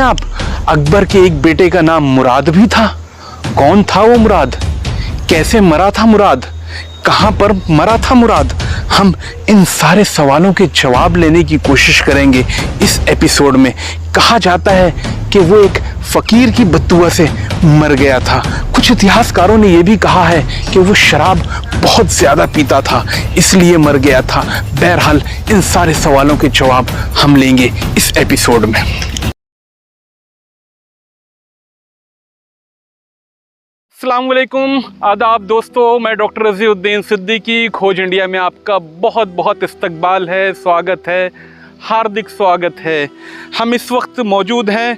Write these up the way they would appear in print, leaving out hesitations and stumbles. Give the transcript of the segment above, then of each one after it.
आप, अकबर के एक बेटे का नाम मुराद भी था। कौन था वो मुराद? कैसे मरा था मुराद? कहाँ पर मरा था मुराद? हम इन सारे सवालों के जवाब लेने की कोशिश करेंगे इस एपिसोड में। कहा जाता है कि वो एक फकीर की बद्दुआ से मर गया था। कुछ इतिहासकारों ने यह भी कहा है कि वो शराब बहुत ज़्यादा पीता था, इसलिए मर गया था। बहरहाल इन सारे सवालों के जवाब हम लेंगे इस एपिसोड में। अस्सलाम वालेकुम, आदाब दोस्तों। मैं डॉक्टर रज़ीउद्दीन सिद्दीकी, खोज इंडिया में आपका बहुत बहुत इस्तकबाल है, स्वागत है, हार्दिक स्वागत है। हम इस वक्त मौजूद हैं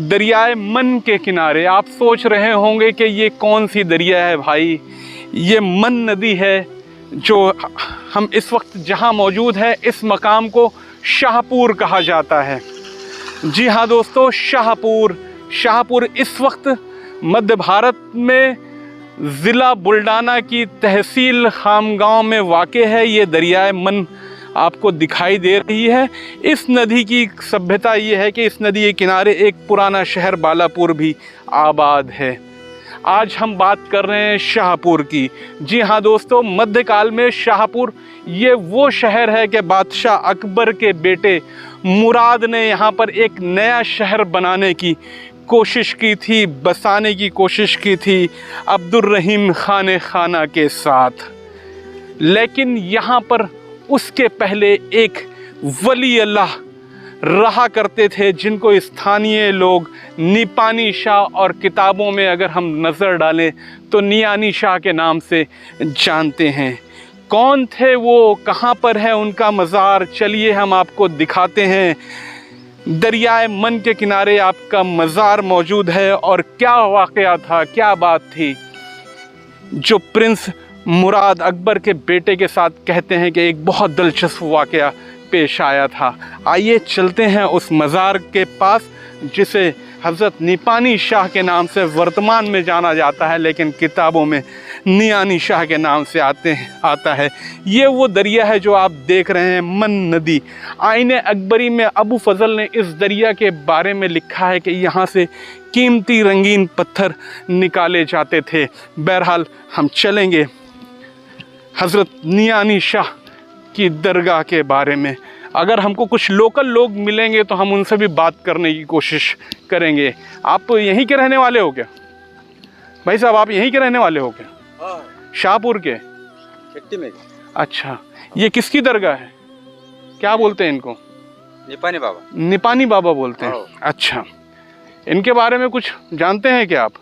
दरियाए मन के किनारे। आप सोच रहे होंगे कि ये कौन सी दरिया है भाई? ये मन नदी है। जो हम इस वक्त जहाँ मौजूद है, इस मकाम को शाहपुर कहा जाता है। जी हाँ दोस्तों, शाहपुर इस वक्त मध्य भारत में ज़िला बुल्डाना की तहसील खामगांव में वाक़े है। ये दरियाए मन आपको दिखाई दे रही है। इस नदी की सभ्यता ये है कि इस नदी के किनारे एक पुराना शहर बालापुर भी आबाद है। आज हम बात कर रहे हैं शाहपुर की। जी हाँ दोस्तों, मध्यकाल में शाहपुर ये वो शहर है कि बादशाह अकबर के बेटे मुराद ने यहाँ पर एक नया शहर बनाने की कोशिश की थी, बसाने की कोशिश की थी अब्दुर्रहीम खान खाना के साथ। लेकिन यहाँ पर उसके पहले एक वली अल्लाह रहा करते थे, जिनको स्थानीय लोग निपानी शाह और किताबों में अगर हम नज़र डालें तो नियानी शाह के नाम से जानते हैं। कौन थे वो, कहाँ पर है उनका मज़ार? चलिए हम आपको दिखाते हैं। दरियाए मन के किनारे आपका मज़ार मौजूद है। और क्या वाक़या था, क्या बात थी जो प्रिंस मुराद अकबर के बेटे के साथ कहते हैं कि एक बहुत दिलचस्प वाक़या पेश आया था। आइए चलते हैं उस मज़ार के पास, जिसे हज़रत निपानी शाह के नाम से वर्तमान में जाना जाता है, लेकिन किताबों में नियानी शाह के नाम से आता है। ये वो दरिया है जो आप देख रहे हैं, मन नदी। आईने अकबरी में अबू फजल ने इस दरिया के बारे में लिखा है कि यहाँ से कीमती रंगीन पत्थर निकाले जाते थे। बहरहाल हम चलेंगे हज़रत नियानी शाह की दरगाह के बारे में। अगर हमको कुछ लोकल लोग मिलेंगे तो हम उनसे भी बात करने की कोशिश करेंगे। आप तो यहीं के रहने वाले हो क्या भाई साहब? आप यहीं के रहने वाले हो क्या? शाहपुर के चिट्टी में। अच्छा, ये किसकी दरगाह है? क्या बोलते हैं इनको? निपानी बाबा। निपानी बाबा बोलते हैं। अच्छा, इनके बारे में कुछ जानते हैं क्या आप?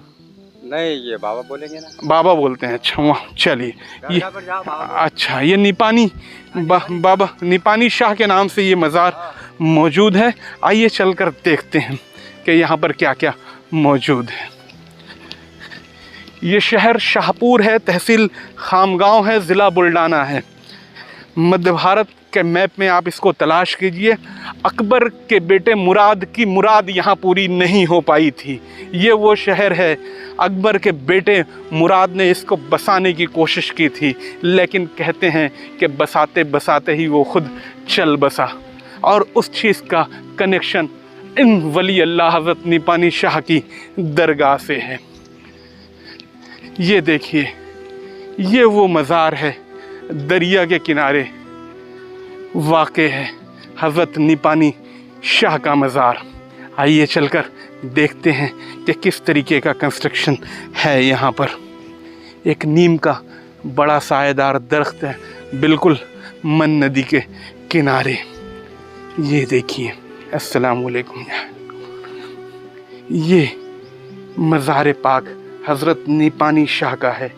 नहीं, ये बाबा बोलेंगे ना। बाबा बोलते हैं। अच्छा, वहाँ चलिए। ये अच्छा, ये निपानी बाबा निपानी शाह के नाम से ये मज़ार मौजूद है। आइए चलकर देखते हैं कि यहाँ पर क्या क्या मौजूद है। ये शहर शाहपुर है, तहसील खामगांव है, ज़िला बुल्डाना है। मध्य भारत के मैप में आप इसको तलाश कीजिए। अकबर के बेटे मुराद की मुराद यहाँ पूरी नहीं हो पाई थी। ये वो शहर है, अकबर के बेटे मुराद ने इसको बसाने की कोशिश की थी, लेकिन कहते हैं कि बसाते बसाते ही वो खुद चल बसा। और उस चीज़ का कनेक्शन इन वली अल्लाह हज़रत निपानी शाह की दरगाह से है। ये देखिए, ये वो मज़ार है, दरिया के किनारे वाक़े है हज़रत निपानी शाह का मज़ार। आइए चलकर देखते हैं कि किस तरीके का कंस्ट्रक्शन है यहाँ पर। एक नीम का बड़ा सायेदार दरख्त है बिल्कुल मन नदी के किनारे। ये देखिए, अस्सलाम वालेकुम। ये मज़ार पाक हज़रत निपानी शाह का है,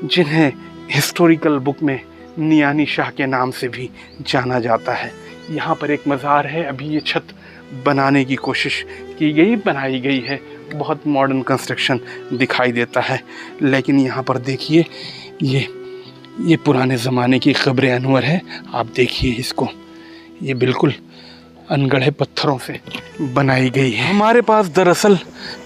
जिन्हें हिस्टोरिकल बुक में नियानी शाह के नाम से भी जाना जाता है। यहाँ पर एक मज़ार है, अभी ये छत बनाने की कोशिश की गई, बनाई गई है। बहुत मॉडर्न कंस्ट्रक्शन दिखाई देता है, लेकिन यहाँ पर देखिए ये पुराने ज़माने की क़ब्र अनवर है। आप देखिए इसको, ये बिल्कुल अनगढ़े पत्थरों से बनाई गई है। हमारे पास दरअसल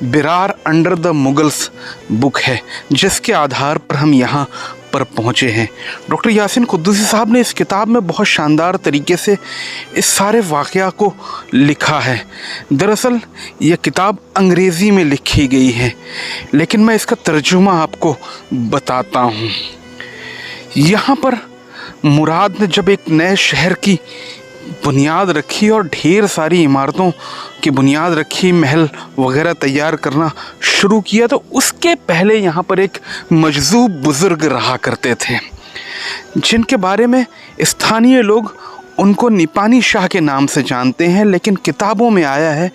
बिरार अंडर द मुगल्स बुक है, जिसके आधार पर हम यहाँ पर पहुँचे हैं। डॉक्टर यासीन कुद्दूसी साहब ने इस किताब में बहुत शानदार तरीके से इस सारे वाक़या को लिखा है। दरअसल यह किताब अंग्रेज़ी में लिखी गई है, लेकिन मैं इसका तर्जुमा आपको बताता हूँ। यहाँ पर मुराद ने जब एक नए शहर की बुनियाद रखी और ढेर सारी इमारतों की बुनियाद रखी, महल वगैरह तैयार करना शुरू किया, तो उसके पहले यहाँ पर एक मजजूब बुज़ुर्ग रहा करते थे, जिनके बारे में स्थानीय लोग उनको निपानी शाह के नाम से जानते हैं, लेकिन किताबों में आया है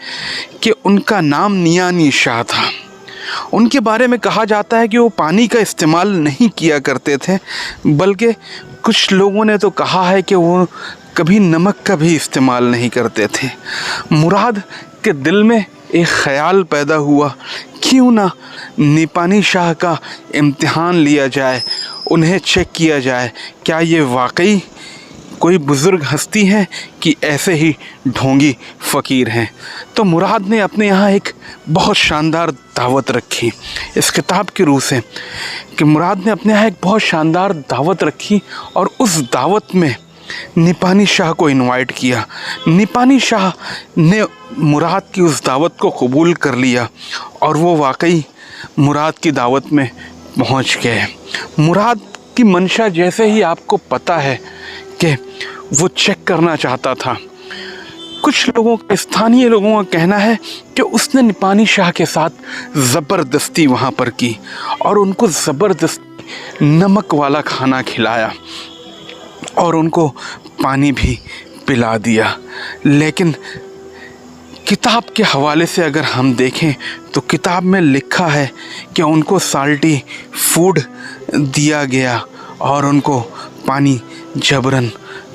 कि उनका नाम नियानी शाह था। उनके बारे में कहा जाता है कि वो पानी का इस्तेमाल नहीं किया करते थे, बल्कि कुछ लोगों ने तो कहा है कि वो कभी नमक का भी इस्तेमाल नहीं करते थे। मुराद के दिल में एक ख़याल पैदा हुआ, क्यों ना निपानी शाह का इम्तिहान लिया जाए, उन्हें चेक किया जाए, क्या ये वाकई कोई बुज़ुर्ग हस्ती है कि ऐसे ही ढोंगी फ़कीर हैं। तो मुराद ने अपने यहाँ एक बहुत शानदार दावत रखी इस किताब की रूह से, कि मुराद ने अपने यहाँ एक बहुत शानदार दावत रखी और उस दावत में निपानी शाह को इनवाइट किया। निपानी शाह ने मुराद की उस दावत को कबूल कर लिया और वो वाकई मुराद की दावत में पहुँच गए। मुराद की मंशा जैसे ही आपको पता है कि वो चेक करना चाहता था। कुछ लोगों का, स्थानीय लोगों का कहना है कि उसने निपानी शाह के साथ ज़बरदस्ती वहाँ पर की और उनको ज़बरदस्ती नमक वाला खाना खिलाया और उनको पानी भी पिला दिया। लेकिन किताब के हवाले से अगर हम देखें तो किताब में लिखा है कि उनको साल्टी फूड दिया गया और उनको पानी जबरन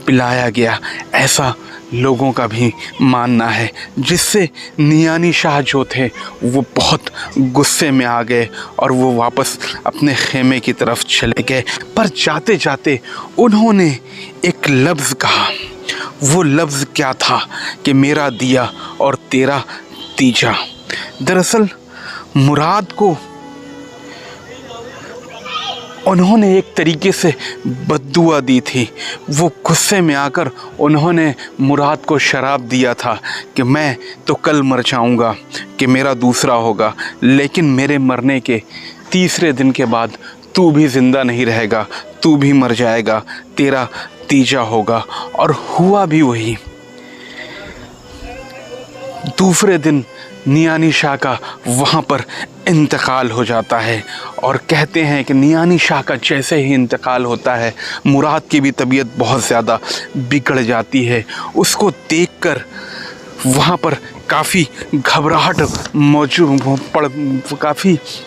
पिलाया गया, ऐसा लोगों का भी मानना है, जिससे नियानी शाह जो थे वो बहुत गुस्से में आ गए और वो वापस अपने खेमे की तरफ चले गए। पर जाते जाते उन्होंने एक लफ्ज़ कहा। वो लफ्ज़ क्या था कि मेरा दिया और तेरा तीजा। दरअसल मुराद को उन्होंने एक तरीके से बद्दुआ दी थी। वो गुस्से में आकर उन्होंने मुराद को शराब दिया था कि मैं तो कल मर जाऊंगा, कि मेरा दूसरा होगा, लेकिन मेरे मरने के तीसरे दिन के बाद तू भी ज़िंदा नहीं रहेगा, तू भी मर जाएगा, तेरा तीजा होगा। और हुआ भी वही। दूसरे दिन नियानी शाह का वहाँ पर इंतकाल हो जाता है और कहते हैं कि नियानी शाह का जैसे ही इंतकाल होता है, मुराद की भी तबीयत बहुत ज़्यादा बिगड़ जाती है। उसको देखकर वहाँ पर काफ़ी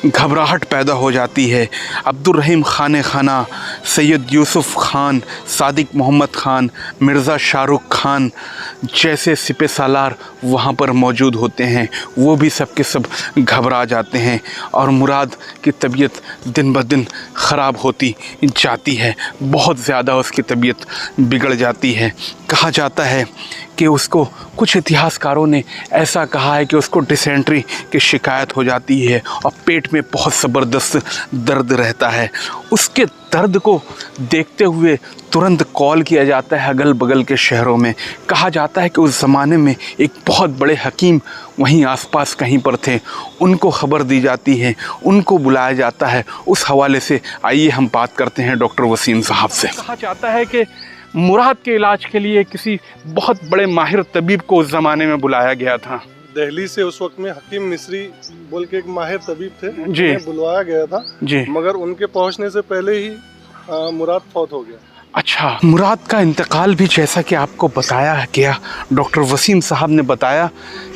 घबराहट पैदा हो जाती है। अब्दुर्रहीम खान खाना, सैयद यूसुफ़ खान, सादिक मोहम्मद खान, मिर्ज़ा शाहरुख खान जैसे सिपह सालार वहाँ पर मौजूद होते हैं। वो भी सब के सब घबरा जाते हैं और मुराद की तबीयत दिन ब दिन ख़राब होती जाती है। बहुत ज़्यादा उसकी तबीयत बिगड़ जाती है। कहा जाता है कि उसको, कुछ इतिहासकारों ने ऐसा कहा है कि उसको डिसेंट्री की शिकायत हो जाती है और पेट में बहुत ज़बरदस्त दर्द रहता है। उसके दर्द को देखते हुए तुरंत कॉल किया जाता है अगल बगल के शहरों में। कहा जाता है कि उस ज़माने में एक बहुत बड़े हकीम वहीं आसपास कहीं पर थे, उनको ख़बर दी जाती है, उनको बुलाया जाता है। उस हवाले से आइए हम बात करते हैं डॉक्टर वसीम साहब से। कहा जाता है कि मुराद के इलाज के लिए किसी बहुत बड़े माहिर तबीब को उस ज़माने में बुलाया गया था। दिल्ली से उस वक्त में हकीम मिस्री बोल के एक माहिर तबीब थे जी, उन्हें बुलवाया गया था जी, मगर उनके पहुंचने से पहले ही मुराद फौत हो गया। अच्छा, मुराद का इंतकाल भी जैसा कि आपको बताया गया, डॉक्टर वसीम साहब ने बताया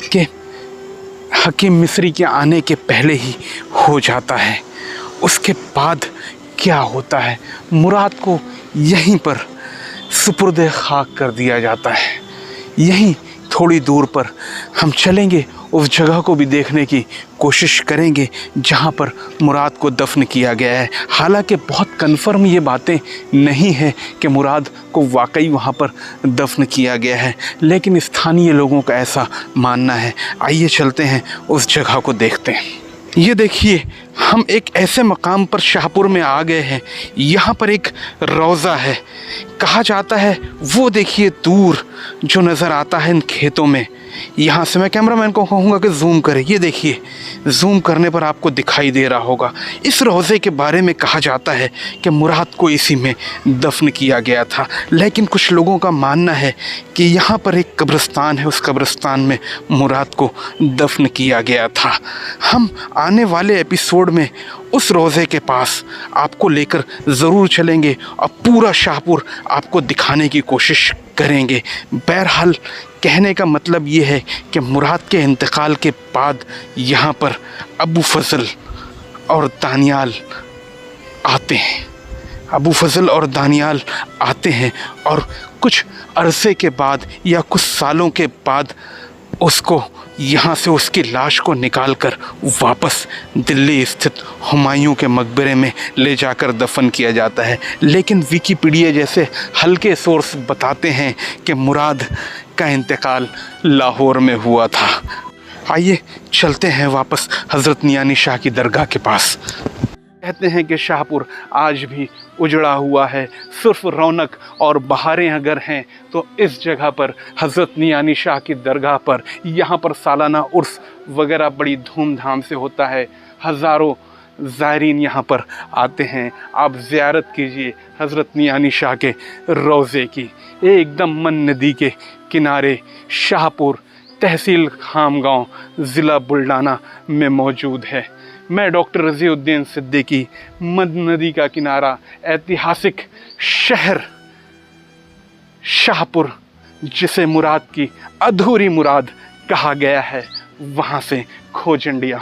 कि हकीम मिस्री के आने के पहले ही हो जाता है। उसके बाद क्या होता है, मुराद को यहीं पर सुपुर्द खाक कर दिया जाता है। यहीं थोड़ी दूर पर हम चलेंगे, उस जगह को भी देखने की कोशिश करेंगे जहां पर मुराद को दफन किया गया है। हालांकि बहुत कन्फर्म ये बातें नहीं है कि मुराद को वाकई वहां पर दफन किया गया है, लेकिन स्थानीय लोगों का ऐसा मानना है। आइए चलते हैं, उस जगह को देखते हैं। ये देखिए, हम एक ऐसे मकाम पर शाहपुर में आ गए हैं। यहाँ पर एक रोज़ा है, कहा जाता है। वो देखिए दूर जो नज़र आता है इन खेतों में, यहाँ से मैं कैमरामैन को कहूँगा कि जूम करे। ये देखिए, जूम करने पर आपको दिखाई दे रहा होगा। इस रोज़े के बारे में कहा जाता है कि मुराद को इसी में दफन किया गया था, लेकिन कुछ लोगों का मानना है कि यहाँ पर एक कब्रिस्तान है, उस कब्रिस्तान में मुराद को दफन किया गया था। हम आने वाले एपिसोड में उस रोज़े के पास आपको लेकर ज़रूर चलेंगे और पूरा शाहपुर आपको दिखाने की कोशिश करेंगे। बहरहाल कहने का मतलब ये है कि मुराद के इंतकाल के बाद यहाँ पर अबू फजल और दानियाल आते हैं। अबू फजल और दानियाल आते हैं और कुछ अरसे के बाद या कुछ सालों के बाद उसको यहाँ से, उसकी लाश को निकालकर वापस दिल्ली स्थित हुमायूं के मकबरे में ले जाकर दफन किया जाता है। लेकिन विकिपीडिया जैसे हल्के सोर्स बताते हैं कि मुराद का इंतकाल लाहौर में हुआ था। आइए चलते हैं वापस हज़रत नियानी शाह की दरगाह के पास। कहते हैं कि शाहपुर आज भी उजड़ा हुआ है। सिर्फ रौनक और बहारें अगर हैं तो इस जगह पर हज़रत नियानी शाह की दरगाह पर, यहाँ पर सालाना उर्स वगैरह बड़ी धूमधाम से होता है। हज़ारों ज़ायरीन यहाँ पर आते हैं। आप ज़ियारत कीजिए हज़रत नियानी शाह के रोज़े की। एकदम मन नदी के किनारे शाहपुर, तहसील खामगांव, ज़िला बुल्ढाना में मौजूद है। मैं डॉक्टर रज़ीउद्दीन सिद्दीकी, मद नदी का किनारा, ऐतिहासिक शहर शाहपुर, जिसे मुराद की अधूरी मुराद कहा गया है, वहाँ से खोज इंडिया।